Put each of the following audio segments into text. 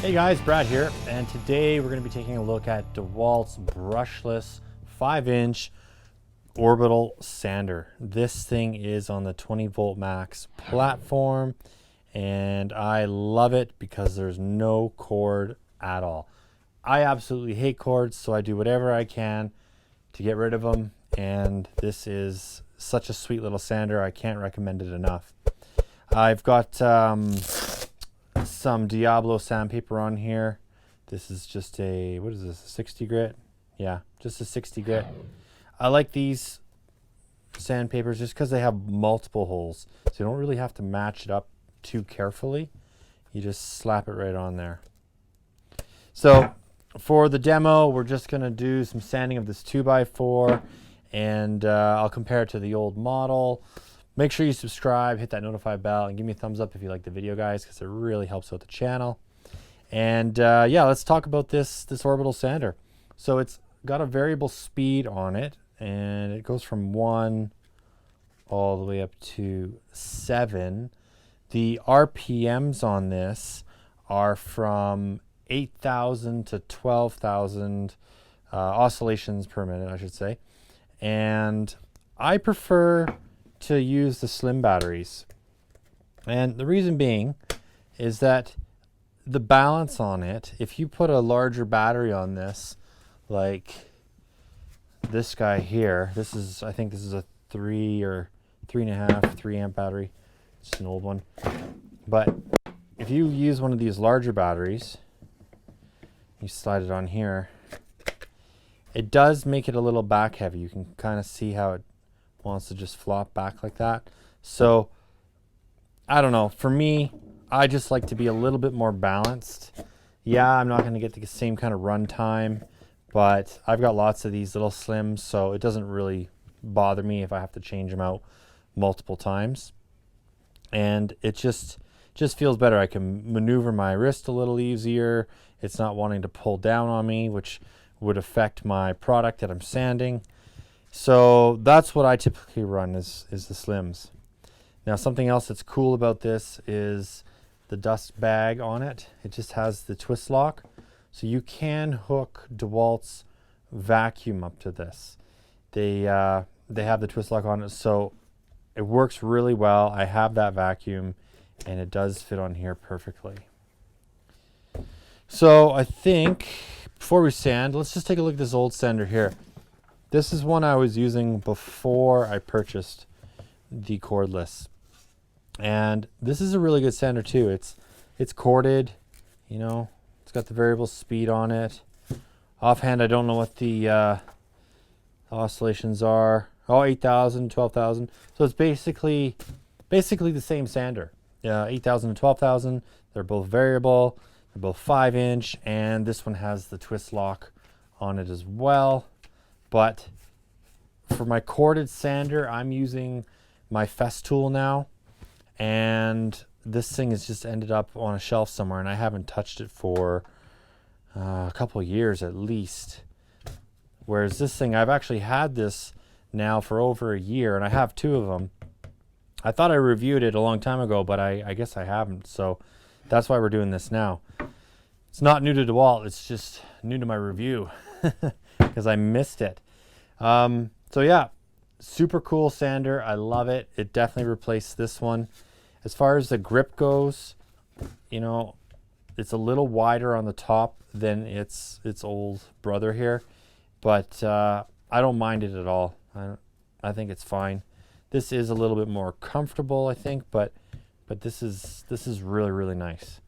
Hey guys, Brad here, and today we're going to be taking a look at Dewalt's brushless 5-inch Orbital sander. This thing is on the 20 volt max platform, and I love it because there's no cord at all. I absolutely hate cords, so I do whatever I can to get rid of them, and this is such a sweet little sander. I can't recommend it enough. I've got some Diablo sandpaper on here. This is just a, what is this, a 60 grit? Yeah, just a 60 grit. I like these sandpapers just because they have multiple holes, so you don't really have to match it up too carefully. You just slap it right on there. So for the demo, we're just going to do some sanding of this 2x4, and I'll compare it to the old model. Make sure you subscribe, hit that notify bell, and give me a thumbs up if you like the video, guys, because it really helps out the channel. And yeah, let's talk about this Orbital sander. So it's got a variable speed on it, and it goes from 1 all the way up to 7. The RPMs on this are from 8,000 to 12,000 oscillations per minute, I should say. And I prefer to use the slim batteries, and the reason being is that the balance on it, if you put a larger battery on this, like this guy here, this is, I think this is a 3 or 3.5, 3 amp battery. It's an old one, but if you use one of these larger batteries, you slide it on here, it does make it a little back heavy. You can kind of see how it wants to just flop back like that. So I don't know, for me, I just like to be a little bit more balanced. Yeah, I'm not going to get the same kind of run time, but I've got lots of these little slims, so it doesn't really bother me if I have to change them out multiple times. And it just feels better. I can maneuver my wrist a little easier. It's not wanting to pull down on me, which would affect my product that I'm sanding. So that's what I typically run is the slims. Now, something else that's cool about this is the dust bag on it. It just has the twist lock, so you can hook Dewalt's vacuum up to this. They have the twist lock on it, so it works really well. I have that vacuum, and it does fit on here perfectly. So I think before we sand, let's just take a look at this old sander here. This is one I was using before I purchased the cordless, and this is a really good sander too. It's corded, you know, it's got the variable speed on it. Offhand, I don't know what the oscillations are. Oh, 8,000, 12,000. So it's basically the same sander. 8,000 and 12,000. They're both variable. They're both 5-inch, and this one has the twist lock on it as well. But for my corded sander, I'm using my Festool now, and this thing has just ended up on a shelf somewhere, and I haven't touched it for a couple of years at least. Whereas this thing, I've actually had this now for over a year, and I have 2 of them. I thought I reviewed it a long time ago, but I guess I haven't, so that's why we're doing this now. It's not new to Dewalt, it's just new to my review. Because I missed it. So yeah, super cool sander. I love it. It definitely replaced this one. As far as the grip goes, you know, it's a little wider on the top than its old brother here, but I don't mind it at all. I think it's fine. This is a little bit more comfortable, I think, but this is really, really nice.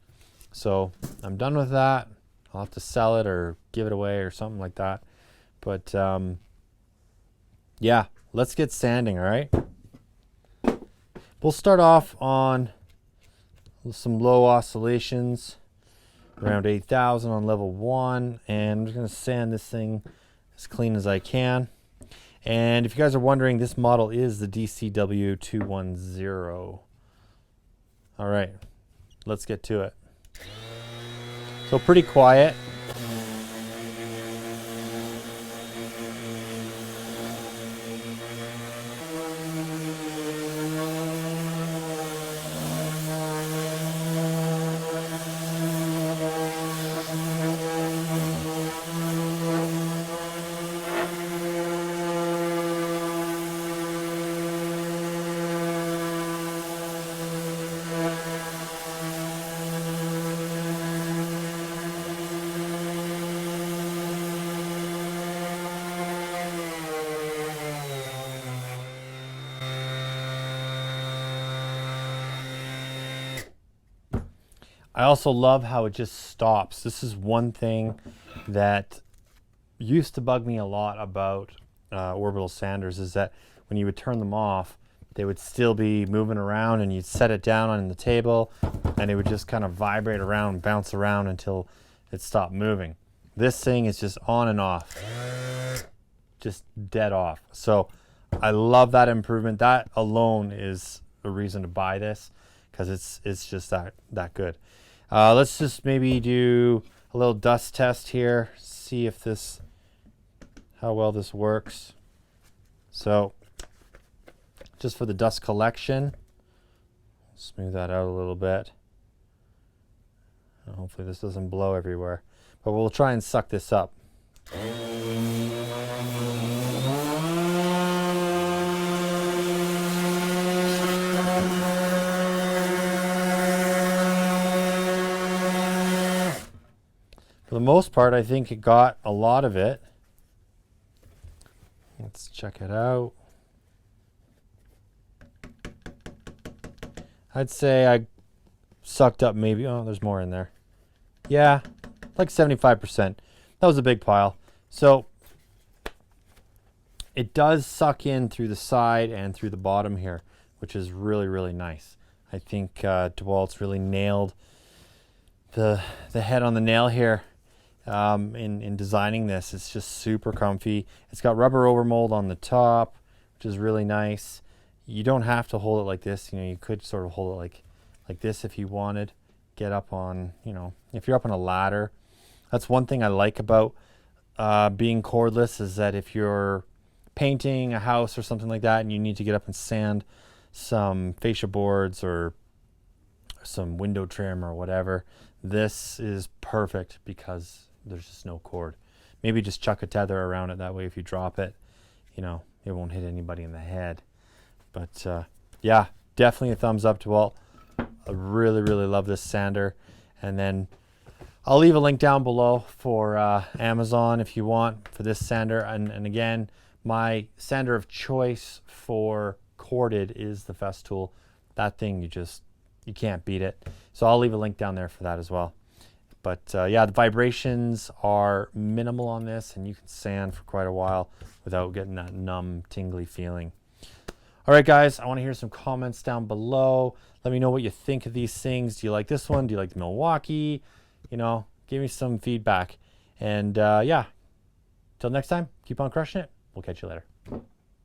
So I'm done with that. I'll have to sell it or give it away or something like that. But yeah, let's get sanding, all right? We'll start off on some low oscillations, around 8,000 on level 1, and I'm just going to sand this thing as clean as I can. And if you guys are wondering, this model is the DCW210. All right, let's get to it. So pretty quiet. I also love how it just stops. This is one thing that used to bug me a lot about orbital sanders, is that when you would turn them off, they would still be moving around, and you'd set it down on the table and it would just kind of vibrate around, bounce around until it stopped moving. This thing is just on and off, just dead off. So I love that improvement. That alone is a reason to buy this, because it's just that good. Let's just maybe do a little dust test here, see if how well this works. So just for the dust collection, smooth that out a little bit. Hopefully this doesn't blow everywhere, but we'll try and suck this up. For the most part, I think it got a lot of it. Let's check it out. I'd say I sucked up maybe, oh, there's more in there. Yeah, like 75%. That was a big pile. So it does suck in through the side and through the bottom here, which is really, really nice. I think Dewalt's really nailed the head on the nail here in designing this. It's just super comfy. It's got rubber overmold on the top, which is really nice. You don't have to hold it like this. You know, you could sort of hold it like this if you wanted. Get up on, you know, if you're up on a ladder. That's one thing I like about being cordless, is that if you're painting a house or something like that and you need to get up and sand some fascia boards or some window trim or whatever, this is perfect because there's just no cord. Maybe just chuck a tether around it. That way if you drop it, you know, it won't hit anybody in the head. But yeah, definitely a thumbs up to Dewalt. I really, really love this sander. And then I'll leave a link down below for Amazon if you want for this sander. And again, my sander of choice for corded is the Festool. That thing, you can't beat it. So I'll leave a link down there for that as well. But yeah, the vibrations are minimal on this, and you can sand for quite a while without getting that numb, tingly feeling. All right, guys, I want to hear some comments down below. Let me know what you think of these things. Do you like this one? Do you like the Milwaukee? You know, give me some feedback. And yeah, till next time, keep on crushing it. We'll catch you later.